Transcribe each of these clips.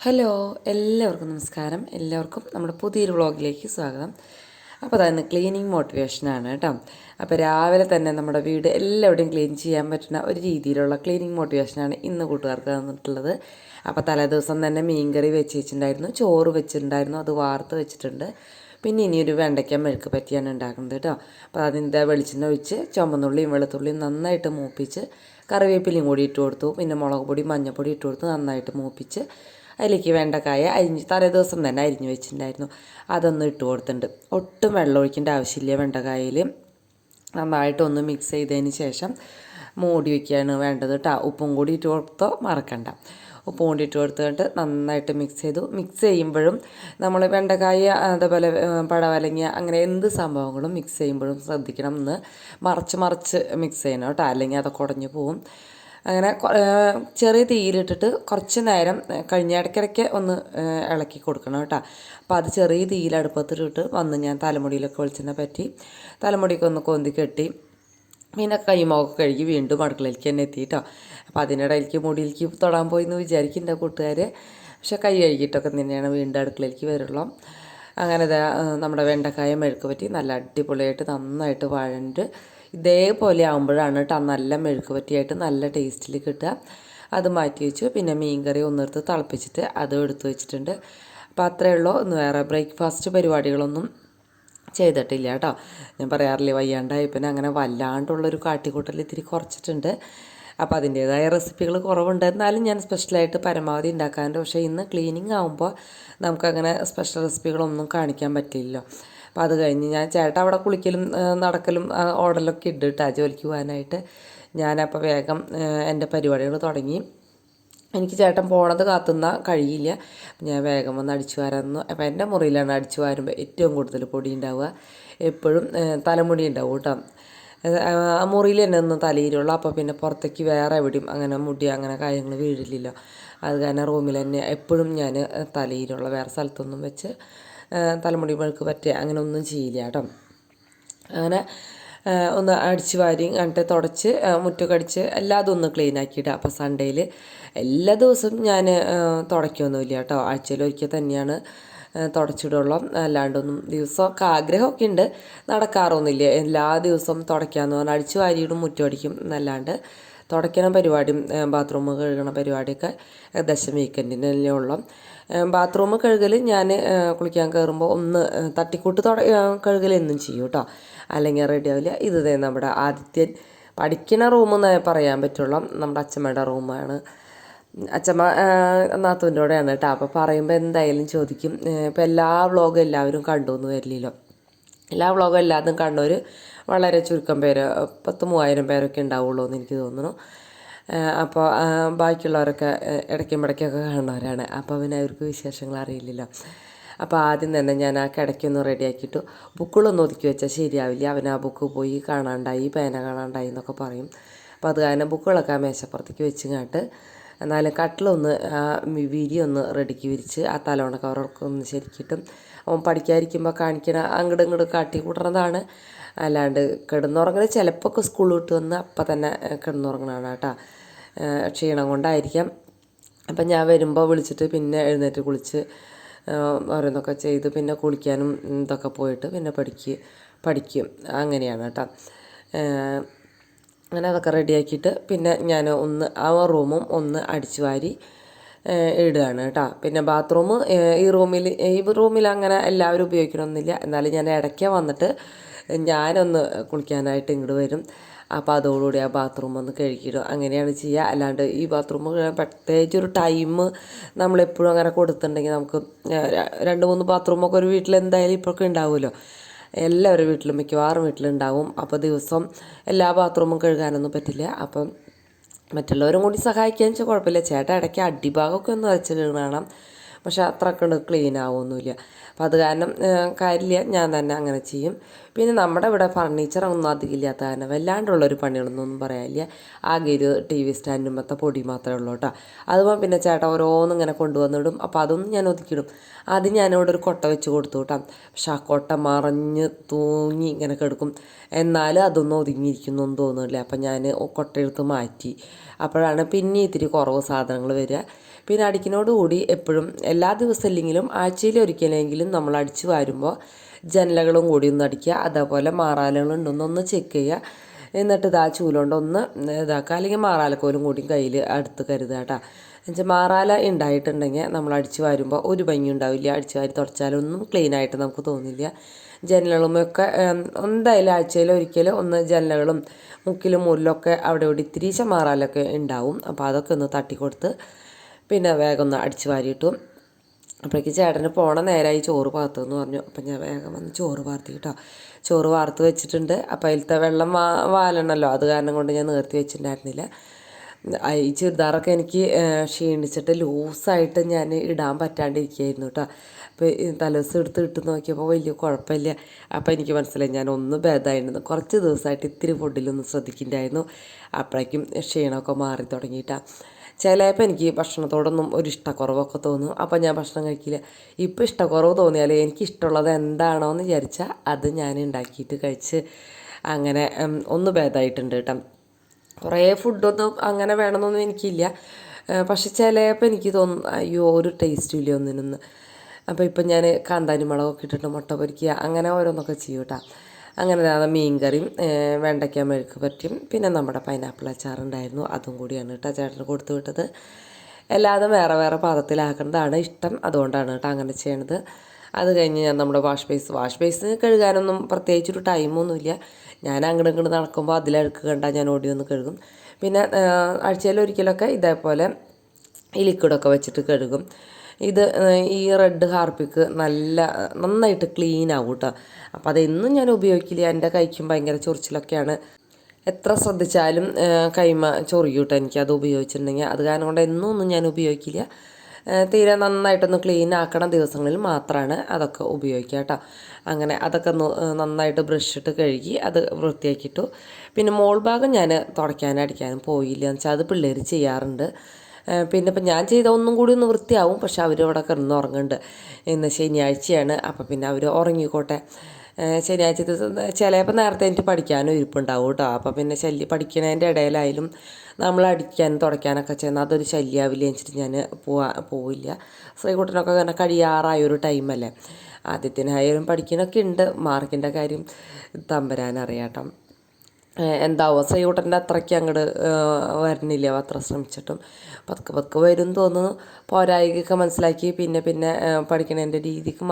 Hello, എല്ലാവർക്കും നമസ്കാരം. എല്ലാവർക്കും നമ്മുടെ പുതിയൊരു വ്ളോഗിലേക്ക് സ്വാഗതം. അപ്പോൾ അതാണ് ക്ലീനിങ് മോട്ടിവേഷനാണ് കേട്ടോ. അപ്പോൾ രാവിലെ തന്നെ നമ്മുടെ വീട് എല്ലാവരുടെയും ക്ലീൻ ചെയ്യാൻ പറ്റുന്ന ഒരു രീതിയിലുള്ള ക്ലീനിങ് മോട്ടിവേഷനാണ് ഇന്ന് കൂട്ടുകാർക്ക് തന്നിട്ടുള്ളത്. അപ്പോൾ തലേദിവസം തന്നെ മീൻകറി വെച്ച് വെച്ചിട്ടുണ്ടായിരുന്നു, ചോറ് വെച്ചിട്ടുണ്ടായിരുന്നു, അത് വാർത്ത് വെച്ചിട്ടുണ്ട്. പിന്നെ ഇനിയൊരു വെണ്ടയ്ക്ക മെഴുക്ക് പറ്റിയാണ് ഉണ്ടാക്കുന്നത് കേട്ടോ. അപ്പോൾ അതിൻ്റെ വെളിച്ചെണ്ണ ഒഴിച്ച് ചുമന്നുള്ളിയും വെളുത്തുള്ളിയും നന്നായിട്ട് മൂപ്പിച്ച് കറിവേപ്പിലയും കൂടി ഇട്ട് കൊടുത്തു. പിന്നെ മുളക് പൊടി മഞ്ഞൾപ്പൊടി ഇട്ട് കൊടുത്ത് നന്നായിട്ട് മൂപ്പിച്ച് അതിലേക്ക് വെണ്ടക്കായ തലേദിവസം തന്നെ അരിഞ്ഞ് വെച്ചിട്ടുണ്ടായിരുന്നു, അതൊന്നും ഇട്ട് കൊടുത്തിട്ടുണ്ട്. ഒട്ടും വെള്ളം ഒഴിക്കേണ്ട ആവശ്യമില്ല. വെണ്ടക്കായയിൽ നന്നായിട്ടൊന്ന് മിക്സ് ചെയ്തതിന് ശേഷം മൂടി വയ്ക്കുകയാണ് വേണ്ടത് കേട്ടോ. ഉപ്പും കൂടി ഇട്ട് കൊടുത്തോ മറക്കണ്ട. ഉപ്പും കൂടി ഇട്ട് കൊടുത്തിട്ട് നന്നായിട്ട് മിക്സ് ചെയ്തു. മിക്സ് ചെയ്യുമ്പോഴും നമ്മൾ വെണ്ടക്കായ അതേപോലെ പടവലങ്ങ അങ്ങനെ എന്ത് സംഭവങ്ങളും മിക്സ് ചെയ്യുമ്പോഴും ശ്രദ്ധിക്കണം, എന്ന് മറിച്ച് മിക്സ് ചെയ്യണം കേട്ടോ, അല്ലെങ്കിൽ അതൊക്കെ ഉടഞ്ഞു പോവും. അങ്ങനെ ചെറിയ തീയിലിട്ടിട്ട് കുറച്ച് നേരം കഴിഞ്ഞ ഇടയ്ക്കിടയ്ക്ക് ഒന്ന് ഇളക്കി കൊടുക്കണം കേട്ടോ. അപ്പോൾ അത് ചെറിയ തീയിൽ അടുപ്പത്തിലിട്ട് വന്ന് ഞാൻ തലമുടിയിലൊക്കെ വെളിച്ചെണ്ണ പറ്റി തലമുടിയൊക്കെ ഒന്ന് കൊന്തി കെട്ടി പിന്നെ കൈമുഖമൊക്കെ കഴുകി വീണ്ടും അടുക്കളയിലേക്ക് തന്നെ എത്തിയിട്ടോ. അപ്പോൾ അതിനിടയിലേക്ക് മുടിയിലേക്ക് തൊടാൻ പോയി എന്ന് വിചാരിക്കും എൻ്റെ കൂട്ടുകാർ. പക്ഷെ കൈ കഴുകിയിട്ടൊക്കെ തന്നെയാണ് വീണ്ടും അടുക്കളയിലേക്ക് വരുള്ളൂ. അങ്ങനെ നമ്മുടെ വെണ്ടക്കായ മെഴുക്ക് പറ്റി നല്ല അടിപൊളിയായിട്ട് നന്നായിട്ട് വഴണ്ട് ഇതേപോലെ ആകുമ്പോഴാണ് കേട്ടോ നല്ല മെഴുക്ക് പറ്റിയായിട്ട് നല്ല ടേസ്റ്റിൽ കിട്ടുക. അത് മാറ്റി വെച്ചു. പിന്നെ മീൻകറി ഒന്നെടുത്ത് തിളപ്പിച്ചിട്ട് അതും എടുത്ത് വെച്ചിട്ടുണ്ട്. അപ്പോൾ അത്രയേ ഉള്ളൂ. ഇന്ന് വേറെ ബ്രേക്ക്ഫാസ്റ്റ് പരിപാടികളൊന്നും ചെയ്തിട്ടില്ല കേട്ടോ. ഞാൻ പറയാറില്ലേ, വയ്യാണ്ടായപ്പോൾ അങ്ങനെ വല്ലാണ്ടുള്ളൊരു കാട്ടിക്കൂട്ടൽ ഇത്തിരി കുറച്ചിട്ടുണ്ട്. അപ്പോൾ അതിൻ്റേതായ റെസിപ്പികൾ കുറവുണ്ട്, എന്നാലും ഞാൻ സ്പെഷ്യലായിട്ട് പരമാവധി ഉണ്ടാക്കാറുണ്ട്. പക്ഷേ ഇന്ന് ക്ലീനിങ് ആകുമ്പോൾ നമുക്കങ്ങനെ സ്പെഷ്യൽ റെസിപ്പികളൊന്നും കാണിക്കാൻ പറ്റില്ലല്ലോ. അപ്പോൾ അത് കഴിഞ്ഞ് ഞാൻ ചേട്ടൻ അവിടെ കുളിക്കലും നടക്കലും ഓടലൊക്കെ ഉണ്ട് കേട്ടോ ജോലിക്ക് പോകാനായിട്ട്. ഞാനപ്പോൾ വേഗം എൻ്റെ പരിപാടികൾ തുടങ്ങി. എനിക്ക് ചേട്ടൻ പോണത് കാത്തുന്ന കഴിയില്ല. ഞാൻ വേഗം വന്ന് അടിച്ചു വാരാമെന്ന്. അപ്പോൾ എൻ്റെ മുറിയിലാണ് അടിച്ചു വാരുമ്പോൾ ഏറ്റവും കൂടുതൽ പൊടി ഉണ്ടാവുക. എപ്പോഴും തലമുടി ഉണ്ടാവും കേട്ടോ. ആ മുറിയിൽ തന്നെ ഒന്നും തലയിലുള്ളൂ. അപ്പോൾ പിന്നെ പുറത്തേക്ക് വേറെ എവിടെയും അങ്ങനെ മുടി അങ്ങനെ കാര്യങ്ങൾ വീഴില്ലല്ലോ. അത് കാരണം റൂമിൽ തന്നെ എപ്പോഴും ഞാൻ തലയിലുള്ള വേറെ സ്ഥലത്തൊന്നും വെച്ച് തലമുടി മെഴുക്ക് പറ്റുക അങ്ങനെ ഒന്നും ചെയ്യില്ല കേട്ടോ. അങ്ങനെ ഒന്ന് അടിച്ച് വാരി കണ്ടിട്ട് തുടച്ച് മുറ്റൊക്കെ അടിച്ച് എല്ലാതും ഒന്ന് ക്ലീൻ ആക്കിയിടുക. അപ്പോൾ സൺഡേയിൽ എല്ലാ ദിവസവും ഞാൻ തുടയ്ക്കൊന്നുമില്ല കേട്ടോ. ആഴ്ചയിൽ ഒരിക്കൽ തന്നെയാണ് തുടച്ചിടുള്ളൂ. അല്ലാണ്ടൊന്നും ദിവസമൊക്കെ ആഗ്രഹമൊക്കെ ഉണ്ട്, നടക്കാറൊന്നുമില്ല. എല്ലാ ദിവസവും തുടയ്ക്കാമെന്ന് പറഞ്ഞാൽ അടിച്ച് വാരിയിടും മുറ്റം അടിക്കും എന്നല്ലാണ്ട് തുടയ്ക്കണ പരിപാടിയും ബാത്റൂം കഴുകണ പരിപാടിയൊക്കെ ഏകദേശം വീക്കെൻഡിനല്ലേ ഉള്ളൂ. ബാത്റൂം കഴുകൽ ഞാൻ കുളിക്കാൻ കയറുമ്പോൾ ഒന്ന് തട്ടിക്കൂട്ട് കഴുകലെന്നും ചെയ്യും കേട്ടോ, അല്ലെങ്കിൽ റെഡി ആവില്ല. ഇത് നമ്മുടെ ആദിത്യൻ പഠിക്കുന്ന റൂമെന്ന് പറയാൻ പറ്റുള്ളൂ. നമ്മുടെ അച്ഛമ്മയുടെ റൂമാണ്. അച്ഛമ്മ നാത്തൂൻ്റെ കൂടെയാണ് കേട്ടോ. അപ്പോൾ പറയുമ്പോൾ എന്തായാലും ചോദിക്കും. ഇപ്പോൾ എല്ലാ വ്ളോഗും എല്ലാവരും കണ്ടു എന്ന് വരില്ലല്ലോ. എല്ലാ വ്ളോഗും എല്ലാതും കണ്ടവർ വളരെ ചുരുക്കം പേര്, 10,000-3000 പേരൊക്കെ ഉണ്ടാവുള്ളൂ എന്ന് എനിക്ക് തോന്നുന്നു. അപ്പോൾ ബാക്കിയുള്ളവരൊക്കെ ഇടയ്ക്കും ഇടയ്ക്കൊക്കെ കാണുന്നവരാണ്. അപ്പോൾ പിന്നെ അവർക്ക് വിശേഷങ്ങൾ അറിയില്ലല്ലോ. അപ്പോൾ ആദ്യം തന്നെ ഞാൻ ആ കിടക്കൊന്ന് റെഡിയാക്കിയിട്ടു. ബുക്കുകളൊന്നും ഒതുക്കി വെച്ചാൽ ശരിയാവില്ല. അവൻ ആ ബുക്ക് പോയി കാണാണ്ടായി, പേന കാണാണ്ടായി എന്നൊക്കെ പറയും. അപ്പോൾ അത് കാരണം ബുക്കുകളൊക്കെ ആ മേശപ്പുറത്തേക്ക് വെച്ചിങ്ങാട്ട് എന്നാലും കട്ടിലൊന്ന് വിരിയൊന്ന് റെഡിക്ക് വിരിച്ച് ആ തലോണ കവറൊക്കെ ഒന്ന് ശരിക്കിട്ടും അവൻ പഠിക്കാതിരിക്കുമ്പോൾ കാണിക്കണ അങ്ങോട്ടും ഇങ്ങോട്ടും കാട്ടി കൂട്ടുന്നതാണ്. അല്ലാണ്ട് കിടന്നുറങ്ങൽ ചിലപ്പോൾ സ്കൂൾ വിട്ട് വന്ന് അപ്പം തന്നെ കിടന്നുറങ്ങണതാണ് കേട്ടോ. ക്ഷീണം കൊണ്ടായിരിക്കാം. അപ്പം ഞാൻ വരുമ്പോൾ വിളിച്ചിട്ട് പിന്നെ എഴുന്നേറ്റ് കുളിച്ച് ഓരോന്നൊക്കെ ചെയ്ത് പിന്നെ കുളിക്കാനും ഇതൊക്കെ പോയിട്ട് പിന്നെ പഠിക്കും അങ്ങനെയാണ് കേട്ടോ. അങ്ങനെ അതൊക്കെ റെഡിയാക്കിയിട്ട് പിന്നെ ഞാൻ ഒന്ന് ആ റൂമും ഒന്ന് അടിച്ചു വാരി ഇടുകയാണ് കേട്ടോ. പിന്നെ ബാത്റൂം ഈ റൂമിൽ അങ്ങനെ എല്ലാവരും ഉപയോഗിക്കണമെന്നില്ല. എന്നാലും ഞാൻ ഇടയ്ക്ക് വന്നിട്ട് ഞാനൊന്ന് കുളിക്കാനായിട്ട് ഇങ്ങോട്ട് വരും. അപ്പോൾ അതോടുകൂടി ആ ബാത്റൂം ഒന്ന് കഴുകിയിടും. അങ്ങനെയാണ് ചെയ്യുക. അല്ലാണ്ട് ഈ ബാത്റൂം പ്രത്യേകിച്ച് ഒരു ടൈം നമ്മളെപ്പോഴും അങ്ങനെ കൊടുത്തിട്ടുണ്ടെങ്കിൽ നമുക്ക് 2-3 ബാത്റൂമൊക്കെ ഒരു വീട്ടിൽ എന്തായാലും ഇപ്പോഴൊക്കെ ഉണ്ടാവുമല്ലോ. എല്ലാവരും വീട്ടിലും മിക്കവാറും വീട്ടിലുണ്ടാവും. അപ്പോൾ ദിവസം എല്ലാ ബാത്റൂമും കഴുകാനൊന്നും പറ്റില്ല. അപ്പം മറ്റുള്ളവരും കൂടി സഹായിക്കാന്ന് വെച്ചാൽ കുഴപ്പമില്ല. ചേട്ടൻ ഇടയ്ക്ക് അടിഭാഗമൊക്കെ ഒന്ന് വരച്ച് കഴുകണം, പക്ഷെ അത്രക്കൊണ്ട് ക്ലീൻ ആവുമൊന്നുമില്ല. അപ്പോൾ അത് കാരണം കാര്യമില്ല, ഞാൻ തന്നെ അങ്ങനെ ചെയ്യും. പിന്നെ നമ്മുടെ ഇവിടെ ഫർണിച്ചറൊന്നും അധികം ഇല്ലാത്ത കാരണം വല്ലാണ്ടുള്ളൊരു പണികളൊന്നും പറയാനില്ല. ആകെ ഒരു TV സ്റ്റാൻഡും മൊത്തം പൊടി മാത്രമേ ഉള്ളൂ കേട്ടോ. അതുപോലെ പിന്നെ ചേട്ടൻ ഓരോന്നും ഇങ്ങനെ കൊണ്ടുവന്നിടും. അപ്പോൾ അതൊന്നും ഞാൻ ഒതുക്കിയിടും. ആദ്യം ഞാനിവിടെ ഒരു കൊട്ട വെച്ച് കൊടുത്തു കേട്ടോ. പക്ഷെ ആ കൊട്ട മറിഞ്ഞ് തൂങ്ങി ഇങ്ങനെ കിടക്കും. എന്നാലും അതൊന്നും ഒതുങ്ങിയിരിക്കുന്നൊന്നും തോന്നുന്നില്ല. അപ്പം ഞാൻ കൊട്ടയെടുത്ത് മാറ്റി. അപ്പോഴാണ് പിന്നെ ഇത്തിരി കുറവ് സാധനങ്ങൾ വരിക. പിന്നെ അടിക്കുന്നതോടുകൂടി എപ്പോഴും എല്ലാ ദിവസം ഇല്ലെങ്കിലും ആഴ്ചയിൽ ഒരിക്കലെങ്കിലും നമ്മൾ അടിച്ച് വാരുമ്പോൾ ജനലകളും കൂടി ഒന്ന് അടിക്കുക, അതേപോലെ മാറാലുകളുണ്ടോന്നൊന്ന് ചെക്ക് ചെയ്യുക. എന്നിട്ട് ഇതാ ചൂലുകൊണ്ട് ഒന്ന് ഇതാക്കുക, അല്ലെങ്കിൽ മാറാലക്കോലും കൂടി കയ്യിൽ അടുത്ത് കരുതുക കേട്ടോ. എന്നുവെച്ചാൽ മാറാല ഉണ്ടായിട്ടുണ്ടെങ്കിൽ നമ്മൾ അടിച്ച് വാരുമ്പോൾ ഒരു ഭംഗി ഉണ്ടാവില്ല, അടിച്ച് വാരി തുടച്ചാലൊന്നും ക്ലീനായിട്ട് നമുക്ക് തോന്നില്ല. ജനലുമൊക്കെ എന്തായാലും ആഴ്ചയിൽ ഒരിക്കലും ഒന്ന് ജനലുകളും മുക്കിലും മൂലിലൊക്കെ അവിടെ ഇവിടെ ഇത്തിരീച്ച മാറാലൊക്കെ ഉണ്ടാവും. അപ്പോൾ അതൊക്കെ ഒന്ന് തട്ടിക്കൊടുത്ത് പിന്നെ വേഗം ഒന്ന് അടിച്ച് വാരിയിട്ടു. അപ്പോഴേക്ക് ചേട്ടന് പോണ നേരമായി ചോറ് പാർത്തെന്ന് പറഞ്ഞു. അപ്പം ഞാൻ വേഗം വന്ന് ചോറ് പാർത്തി കേട്ടോ. ചോറ് വാർത്ത് വെച്ചിട്ടുണ്ട്. അപ്പം അതിലത്തെ വെള്ളം വാലണമല്ലോ, അത് കാരണം കൊണ്ട് ഞാൻ നിർത്തി വെച്ചിട്ടുണ്ടായിരുന്നില്ല. ഈ ചുരിദാറൊക്കെ എനിക്ക് ക്ഷീണിച്ചിട്ട് ലൂസായിട്ട് ഞാൻ ഇടാൻ പറ്റാണ്ടിരിക്കുകയായിരുന്നു കേട്ടോ. അപ്പോൾ തലേദിവസം എടുത്ത് ഇട്ട് നോക്കിയപ്പോൾ വലിയ കുഴപ്പമില്ല. അപ്പോൾ എനിക്ക് മനസ്സിലായി ഞാൻ ഒന്ന് ഭേദമായിരുന്നു. കുറച്ച് ദിവസമായിട്ട് ഇത്തിരി ഫുഡിലൊന്നും ശ്രദ്ധിക്കുന്നുണ്ടായിരുന്നു. അപ്പോഴേക്കും ക്ഷീണമൊക്കെ മാറി തുടങ്ങിയിട്ടാണ്. ചിലപ്പോൾ എനിക്ക് ഭക്ഷണത്തോടൊന്നും ഒരു ഇഷ്ടക്കുറവൊക്കെ തോന്നും. അപ്പോൾ ഞാൻ ഭക്ഷണം കഴിക്കില്ല. ഇപ്പോൾ ഇഷ്ടക്കുറവ് തോന്നിയാൽ എനിക്കിഷ്ടമുള്ളത് എന്താണോ എന്ന് വിചാരിച്ചാൽ അത് ഞാൻ ഉണ്ടാക്കിയിട്ട് കഴിച്ച് അങ്ങനെ ഒന്ന് ഭേദമായിട്ടുണ്ട് കേട്ടോ. കുറേ ഫുഡൊന്നും അങ്ങനെ വേണമെന്നൊന്നും എനിക്കില്ല. പക്ഷെ ചിലപ്പോൾ എനിക്ക് തോന്നും അയ്യോ ഒരു ടേസ്റ്റും ഇല്ല ഒന്നിനൊന്ന്. അപ്പോൾ ഇപ്പം ഞാൻ കാന്താരി മുളകൊക്കെ ഇട്ടിട്ട് മുട്ട പൊരിക്കുക അങ്ങനെ ഓരോന്നൊക്കെ ചെയ്യും കേട്ടോ. അങ്ങനെ മീൻ കറിയും വെണ്ടയ്ക്ക മെഴുക്ക് പറ്റും, പിന്നെ നമ്മുടെ പൈനാപ്പിൾ അച്ചാറുണ്ടായിരുന്നു, അതും കൂടിയാണ് കേട്ടോ ചേട്ടന് കൊടുത്തു വിട്ടത്. എല്ലാതും വേറെ വേറെ പാത്രത്തിലാക്കുന്നതാണ് ഇഷ്ടം, അതുകൊണ്ടാണ് കേട്ടോ അങ്ങനെ ചെയ്യണത്. അത് കഴിഞ്ഞ് ഞാൻ നമ്മുടെ വാഷ് ബേസ് കഴുകാനൊന്നും പ്രത്യേകിച്ചൊരു ടൈമൊന്നുമില്ല. ഞാൻ അങ്ങോട്ട് ഇങ്ങോട്ട് നടക്കുമ്പോൾ അതിലഴുക്ക് കണ്ടാൽ ഞാൻ ഓടി വന്ന് കഴുകും. പിന്നെ ആഴ്ചയിൽ ഒരിക്കലൊക്കെ ഇതേപോലെ ഈ ലിക്വിഡൊക്കെ വെച്ചിട്ട് കഴുകും. ഇത് ഈ റെഡ് ഹാർപ്പിക്ക് നന്നായിട്ട് ക്ലീൻ ആവും കേട്ടോ. അപ്പോൾ അതെന്നും ഞാൻ ഉപയോഗിക്കില്ല. എൻ്റെ കൈക്കും ഭയങ്കര ചൊറിച്ചിലൊക്കെയാണ്. എത്ര ശ്രദ്ധിച്ചാലും കൈമ ചൊറിയും കേട്ടോ എനിക്കത് ഉപയോഗിച്ചിട്ടുണ്ടെങ്കിൽ. അത് കാരണം കൊണ്ട് ഒന്നും ഞാൻ ഉപയോഗിക്കില്ല. തീരെ നന്നായിട്ടൊന്ന് ക്ലീൻ ആക്കണ ദിവസങ്ങളിൽ മാത്രമാണ് അതൊക്കെ ഉപയോഗിക്കുക കേട്ടോ. അങ്ങനെ അതൊക്കെ നന്നായിട്ട് ബ്രഷ് ഇട്ട് കഴുകി അത് വൃത്തിയാക്കിയിട്ടു. പിന്നെ മോൾ ഭാഗം ഞാൻ തുടയ്ക്കാനും അടിക്കാനും പോയില്ല എന്ന് വെച്ചാൽ അത് പിള്ളേർ ചെയ്യാറുണ്ട്. പിന്നെ ഇപ്പം ഞാൻ ചെയ്ത ഒന്നും കൂടി ഒന്ന് വൃത്തിയാവും. പക്ഷെ അവരവിടെ കിടന്ന് ഉറങ്ങുന്നുണ്ട്. ഇന്ന് ശനിയാഴ്ചയാണ്. അപ്പം പിന്നെ അവർ ഉറങ്ങിക്കോട്ടെ. ശനിയാഴ്ച ദിവസം ചിലപ്പോൾ നേരത്തെ എനിക്ക് പഠിക്കാനും ഇരിപ്പുണ്ടാവും കേട്ടോ. അപ്പോൾ പിന്നെ പഠിക്കുന്നതിൻ്റെ ഇടയിലായാലും നമ്മൾ അടിക്കാനും തുടയ്ക്കാനൊക്കെ ചെയ്യുന്ന അതൊരു ശല്യമാവില്ല വെച്ചിട്ട് ഞാൻ പോവില്ല. ശ്രീകുട്ടനൊക്കെ അങ്ങനെ കഴിയാറായൊരു ടൈമല്ലേ. ആദ്യത്തിനായാലും പഠിക്കാനൊക്കെ ഉണ്ട്. മാർക്കിൻ്റെ കാര്യം തമ്പരാനറിയാട്ടോ. എന്താവോ ശ്രീകുട്ടൻ്റെ അത്രയ്ക്ക് അങ്ങോട്ട് വരണില്ല അത്ര ശ്രമിച്ചിട്ടും. പതുക്കെ വരും തോന്നുന്നു. പോരായികയൊക്കെ മനസ്സിലാക്കി പിന്നെ പഠിക്കണതിൻ്റെ രീതിക്ക്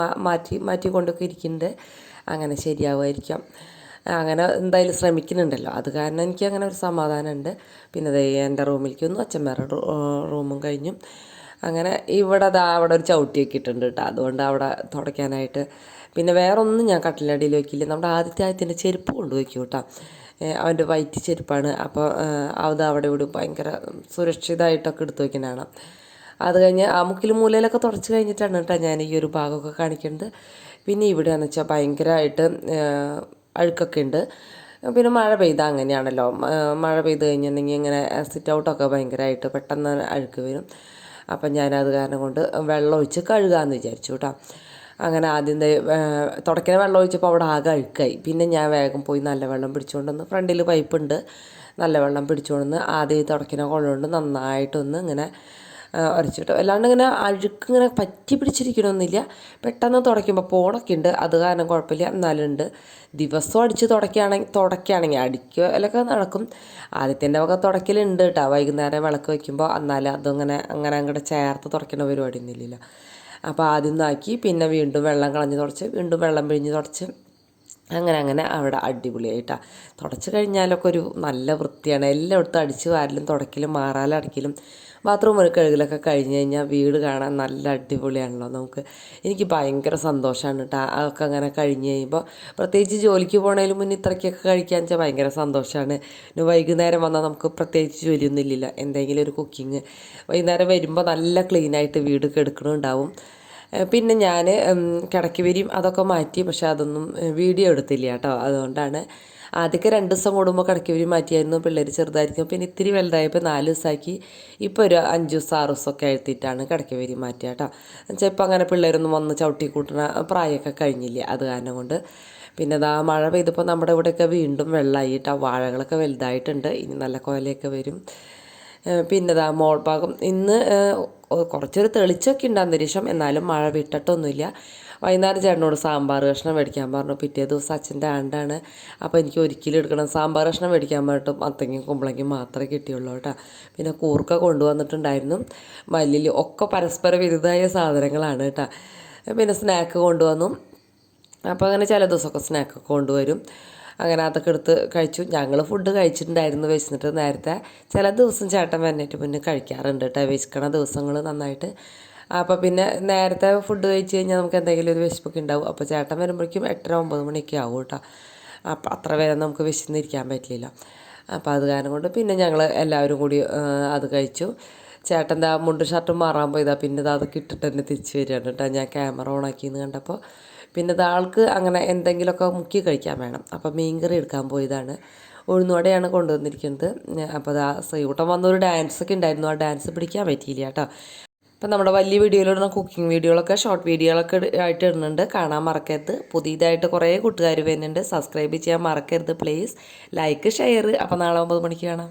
മാറ്റിക്കൊണ്ടൊക്കെ ഇരിക്കുന്നുണ്ട്. അങ്ങനെ ശരിയാവുമായിരിക്കാം. അങ്ങനെ എന്തായാലും ശ്രമിക്കുന്നുണ്ടല്ലോ, അത് കാരണം എനിക്ക് അങ്ങനെ ഒരു സമാധാനമുണ്ട്. പിന്നെ എൻ്റെ റൂമിലേക്ക് വന്നു. അച്ഛന്മാരുടെ റൂമും കഴിഞ്ഞു. അങ്ങനെ അവിടെ ഒരു ചവിട്ടിയൊക്കെ ഇട്ടിട്ടുണ്ട് കേട്ടോ. അതുകൊണ്ട് അവിടെ തുടയ്ക്കാനായിട്ട്. പിന്നെ വേറെ ഒന്നും ഞാൻ കട്ടിലടിയിൽ വയ്ക്കില്ല. നമ്മുടെ ആദ്യത്തിൻ്റെ ചെരുപ്പ് കൊണ്ടുവയ്ക്കും കേട്ടോ. അവൻ്റെ വൈറ്റ് ചെരുപ്പാണ്. അപ്പോൾ അത് അവിടെ ഇവിടെ ഭയങ്കര സുരക്ഷിതമായിട്ടൊക്കെ എടുത്തു വയ്ക്കുന്നതാണ്. അത് കഴിഞ്ഞ് ആ മുക്കിലും മൂലയിലൊക്കെ തുടച്ച് കഴിഞ്ഞിട്ടാണ് കേട്ടോ ഞാൻ ഈ ഒരു ഭാഗമൊക്കെ കാണിക്കുന്നത്. പിന്നെ ഇവിടെയാണെന്ന് വെച്ചാൽ ഭയങ്കരമായിട്ട് അഴുക്കൊക്കെ ഉണ്ട്. പിന്നെ മഴ പെയ്താൽ അങ്ങനെയാണല്ലോ. മഴ പെയ്ത് കഴിഞ്ഞിട്ടുണ്ടെങ്കിൽ ഇങ്ങനെ സിറ്റ് ഔട്ടൊക്കെ ഭയങ്കരമായിട്ട് പെട്ടെന്ന് അഴുക്ക് വരും. അപ്പം ഞാനത് കാരണം കൊണ്ട് വെള്ളം ഒഴിച്ച് കഴുകാമെന്ന് വിചാരിച്ചു കേട്ടോ. അങ്ങനെ ആദ്യം തുടയ്ക്കുന്ന വെള്ളം ഒഴിച്ചപ്പോൾ അവിടെ ആകെ അഴുക്കായി. പിന്നെ ഞാൻ വേഗം പോയി നല്ല വെള്ളം പിടിച്ചുകൊണ്ടുവന്ന്, ഫ്രണ്ടിൽ പൈപ്പുണ്ട്, നല്ല വെള്ളം പിടിച്ചുകൊണ്ടുവന്ന് ആദ്യം തുടയ്ക്കുന്ന കൊള്ളുകൊണ്ട് നന്നായിട്ടൊന്ന് ഇങ്ങനെ ഉരച്ചിട്ടു. അല്ലാണ്ട് ഇങ്ങനെ അഴുക്ക് ഇങ്ങനെ പറ്റി പിടിച്ചിരിക്കണമെന്നില്ല. പെട്ടെന്ന് തുടയ്ക്കുമ്പോൾ പോണൊക്കെ ഉണ്ട്, അത് കാരണം കുഴപ്പമില്ല. എന്നാലും ഉണ്ട്. ദിവസവും അടിച്ച് തുടയ്ക്കുകയാണെങ്കിൽ അടിക്കലൊക്കെ നടക്കും. ആദ്യത്തിൻ്റെ വക തുടയ്ക്കലുണ്ട് കേട്ടോ. വൈകുന്നേരം വിളക്ക് വയ്ക്കുമ്പോൾ എന്നാലും അങ്ങനെ അങ്ങോട്ട് ചേർത്ത് തുടയ്ക്കുന്ന പരിപാടി ഒന്നുമില്ലല്ലോ. അപ്പോൾ ആദ്യം നാക്കി പിന്നെ വീണ്ടും വെള്ളം കളഞ്ഞ് തുടച്ച് വീണ്ടും വെള്ളം പിഴിഞ്ഞ് തുടച്ച് അങ്ങനെ അവിടെ അടിപൊളിയായിട്ടാണ്. തുടച്ച് കഴിഞ്ഞാലൊക്കെ ഒരു നല്ല വൃത്തിയാണ്. എല്ലായിടത്തും അടിച്ച് വാരലും തുടയ്ക്കലും മാറാലടയ്ക്കലും ബാത്റൂം കഴുകലൊക്കെ കഴിഞ്ഞ് കഴിഞ്ഞാൽ വീട് കാണാൻ നല്ല അടിപൊളിയാണല്ലോ നമുക്ക്. എനിക്ക് ഭയങ്കര സന്തോഷമാണ് കേട്ടോ അതൊക്കെ അങ്ങനെ കഴിഞ്ഞ് കഴിയുമ്പോൾ. പ്രത്യേകിച്ച് ജോലിക്ക് പോകണതിന് മുന്നേ ഇത്രയ്ക്കൊക്കെ കഴിക്കാൻ വെച്ചാൽ ഭയങ്കര സന്തോഷമാണ്. പിന്നെ വൈകുന്നേരം വന്നാൽ നമുക്ക് പ്രത്യേകിച്ച് ജോലിയൊന്നും ഇല്ലല്ലോ. എന്തെങ്കിലും ഒരു കുക്കിങ് വൈകുന്നേരം വരുമ്പോൾ നല്ല ക്ലീനായിട്ട് വീട് കെടുക്കണുണ്ടാവും. പിന്നെ ഞാൻ കിടക്കി വരിയും അതൊക്കെ മാറ്റി. പക്ഷെ അതൊന്നും വീഡിയോ എടുത്തില്ല കേട്ടോ. അതുകൊണ്ടാണ് ആദ്യമൊക്കെ 2 ദിവസം കൂടുമ്പോൾ കിടക്കി വരി മാറ്റിയായിരുന്നു. പിള്ളേർ ചെറുതായിരിക്കും. പിന്നെ ഇത്തിരി വലുതായപ്പോൾ 4 ദിവസമാക്കി. ഇപ്പോൾ ഒരു 5 ദിവസം 6 ദിവസമൊക്കെ എഴുത്തിയിട്ടാണ് കിടക്കി വരി മാറ്റുക കേട്ടോ. എന്നുവെച്ചാൽ ഇപ്പോൾ അങ്ങനെ പിള്ളേരൊന്നും വന്ന് ചവിട്ടി കൂട്ടുന്ന പ്രായമൊക്കെ കഴിഞ്ഞില്ലേ, അത് കാരണം കൊണ്ട്. പിന്നെ മഴ പെയ്തപ്പോൾ നമ്മുടെ ഇവിടെയൊക്കെ വീണ്ടും വെള്ളമായി കേട്ടോ. വാഴകളൊക്കെ വലുതായിട്ടുണ്ട്. ഇനി നല്ല കോലയൊക്കെ വരും. പിന്നെ ഇതാ മോൾ ഭാഗം ഇന്ന് കുറച്ചൊരു തെളിച്ചൊക്കെ ഉണ്ട് അന്തരീക്ഷം, എന്നാലും മഴ വിട്ടിട്ടൊന്നുമില്ല. വൈകുന്നേരം ചേട്ടനോട് സാമ്പാർ കഷ്ണം മേടിക്കാൻ പറഞ്ഞു. പിറ്റേ ദിവസം അച്ഛൻ്റെ ആണ്ടാണ്. അപ്പോൾ എനിക്ക് ഒരിക്കലും എടുക്കണം. സാമ്പാർ കഷ്ണം മേടിക്കാൻ പറഞ്ഞിട്ട് മത്തങ്ങയും കുമ്പളങ്ങയും മാത്രമേ കിട്ടിയുള്ളൂ കേട്ടോ. പിന്നെ കൂർക്ക കൊണ്ടുവന്നിട്ടുണ്ടായിരുന്നു, മല്ലിയിൽ ഒക്കെ പരസ്പര വിരുദ്ധമായ സാധനങ്ങളാണ് കേട്ടോ. പിന്നെ സ്നാക്ക് കൊണ്ടുവന്നു. അപ്പോൾ അങ്ങനെ ചില ദിവസമൊക്കെ സ്നാക്കൊക്കെ കൊണ്ടുവരും. അങ്ങനെ അതൊക്കെ എടുത്ത് കഴിച്ചു. ഞങ്ങൾ ഫുഡ് കഴിച്ചിട്ടുണ്ടായിരുന്നു വിശന്നിട്ട് നേരത്തെ. ചില ദിവസം ചേട്ടൻ വന്നിട്ട് പിന്നെ കഴിക്കാറുണ്ട് കേട്ടോ, വിശക്കണ ദിവസങ്ങൾ നന്നായിട്ട്. അപ്പോൾ പിന്നെ നേരത്തെ ഫുഡ് കഴിച്ച് കഴിഞ്ഞാൽ നമുക്ക് എന്തെങ്കിലും ഒരു വിശപ്പൊക്കെ ഉണ്ടാവും. അപ്പോൾ ചേട്ടൻ വരുമ്പോഴേക്കും 8-9 മണിയൊക്കെ ആവും കേട്ടോ. അപ്പോൾ അത്ര വരെ നമുക്ക് വിശന്നിരിക്കാൻ പറ്റില്ല. അപ്പോൾ അത് കാരണം കൊണ്ട് പിന്നെ ഞങ്ങൾ എല്ലാവരും കൂടി അത് കഴിച്ചു. ചേട്ടൻ്റെ ആ മുണ്ട് ഷർട്ടും മാറാൻ പോയതാ, പിന്നെ അതൊക്കെ ഇട്ടിട്ട് തന്നെ തിരിച്ച് വരികയാണ് കേട്ടോ. ഞാൻ ക്യാമറ ഓണാക്കിയെന്ന് കണ്ടപ്പോൾ പിന്നെ ആൾക്ക് അങ്ങനെ എന്തെങ്കിലുമൊക്കെ മുക്കി കഴിക്കാൻ വേണം. അപ്പോൾ മീൻകറി എടുക്കാൻ പോയതാണ്. ഉഴുന്നുവടയാണ് കൊണ്ടുവന്നിരിക്കുന്നത്. അപ്പോൾ അത് ശ്രീകുട്ടൻ വന്നൊരു ഡാൻസൊക്കെ ഉണ്ടായിരുന്നു, ആ ഡാൻസ് പിടിക്കാൻ പറ്റിയില്ല കേട്ടോ. അപ്പം നമ്മുടെ വലിയ വീഡിയോയിലിടുന്ന കുക്കിംഗ് വീഡിയോകളൊക്കെ ഷോർട്ട് വീഡിയോകളൊക്കെ ആയിട്ട് ഇടുന്നുണ്ട്, കാണാൻ മറക്കരുത്. പുതിയതായിട്ട് കുറേ കൂട്ടുകാർ വരുന്നുണ്ട്, സബ്സ്ക്രൈബ് ചെയ്യാൻ മറക്കരുത് പ്ലീസ്. Like share. അപ്പോൾ നാളെ 9 മണിക്ക് കാണാം.